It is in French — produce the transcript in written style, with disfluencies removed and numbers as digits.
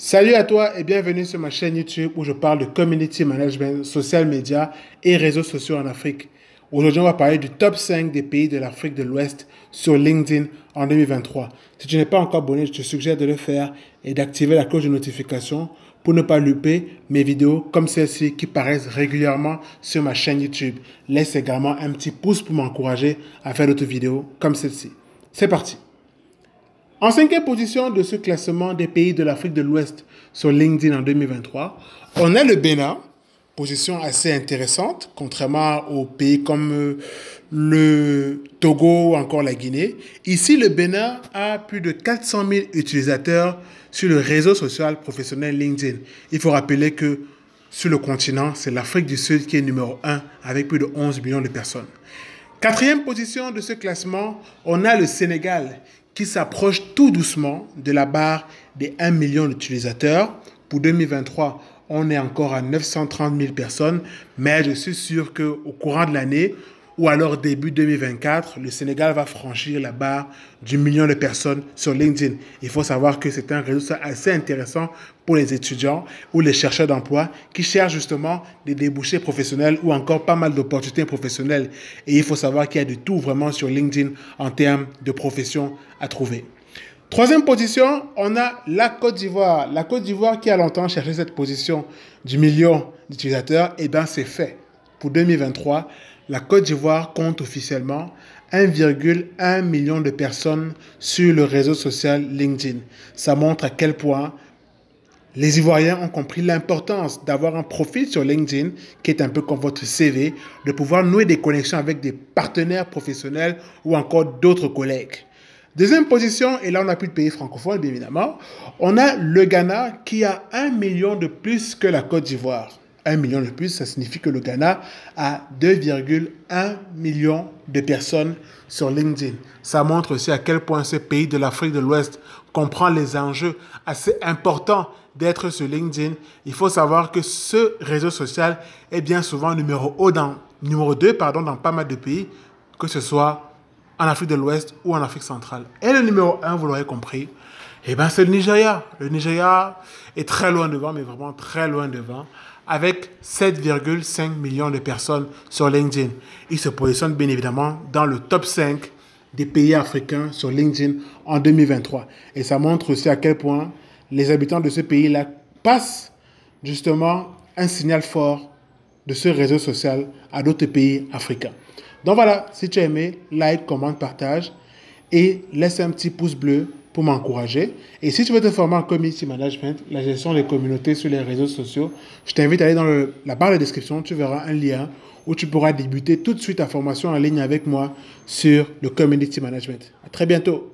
Salut à toi et bienvenue sur ma chaîne YouTube où je parle de community management, social media et réseaux sociaux en Afrique. Aujourd'hui, on va parler du top 5 des pays de l'Afrique de l'Ouest sur LinkedIn en 2023. Si tu n'es pas encore abonné, je te suggère de le faire et d'activer la cloche de notification pour ne pas louper mes vidéos comme celle-ci qui paraissent régulièrement sur ma chaîne YouTube. Laisse également un petit pouce pour m'encourager à faire d'autres vidéos comme celle-ci. C'est parti! En cinquième position de ce classement des pays de l'Afrique de l'Ouest sur LinkedIn en 2023, on a le Bénin, position assez intéressante, contrairement aux pays comme le Togo ou encore la Guinée. Ici, le Bénin a plus de 400 000 utilisateurs sur le réseau social professionnel LinkedIn. Il faut rappeler que sur le continent, c'est l'Afrique du Sud qui est numéro 1 avec plus de 11 millions de personnes. Quatrième position de ce classement, on a le Sénégal qui s'approche tout doucement de la barre des 1 million d'utilisateurs. Pour 2023, on est encore à 930 000 personnes, mais je suis sûr qu'au courant de l'année, ou alors début 2024, le Sénégal va franchir la barre du million de personnes sur LinkedIn. Il faut savoir que c'est un réseau assez intéressant pour les étudiants ou les chercheurs d'emploi qui cherchent justement des débouchés professionnels ou encore pas mal d'opportunités professionnelles. Et il faut savoir qu'il y a de tout vraiment sur LinkedIn en termes de profession à trouver. Troisième position, on a la Côte d'Ivoire. La Côte d'Ivoire qui a longtemps cherché cette position du million d'utilisateurs, et bien c'est fait. Pour 2023, la Côte d'Ivoire compte officiellement 1,1 million de personnes sur le réseau social LinkedIn. Ça montre à quel point les Ivoiriens ont compris l'importance d'avoir un profil sur LinkedIn qui est un peu comme votre CV, de pouvoir nouer des connexions avec des partenaires professionnels ou encore d'autres collègues. Deuxième position, et là on n'a plus de pays francophones bien évidemment, on a le Ghana qui a 1 million de plus que la Côte d'Ivoire. 1 million de plus, ça signifie que le Ghana a 2,1 millions de personnes sur LinkedIn. Ça montre aussi à quel point ce pays de l'Afrique de l'Ouest comprend les enjeux assez importants d'être sur LinkedIn. Il faut savoir que ce réseau social est bien souvent numéro 2 dans pas mal de pays, que ce soit en Afrique de l'Ouest ou en Afrique centrale. Et le numéro 1, vous l'aurez compris, c'est le Nigeria. Le Nigeria est très loin devant, mais vraiment très loin devant, avec 7,5 millions de personnes sur LinkedIn. Il se positionne bien évidemment dans le top 5 des pays africains sur LinkedIn en 2023. Et ça montre aussi à quel point les habitants de ce pays-là passent justement un signal fort de ce réseau social à d'autres pays africains. Donc voilà, si tu as aimé, like, commente, partage et laisse un petit pouce bleu pour m'encourager. Et si tu veux te former en community management, la gestion des communautés sur les réseaux sociaux, je t'invite à aller dans la barre de description, tu verras un lien où tu pourras débuter tout de suite ta formation en ligne avec moi sur le community management. À très bientôt.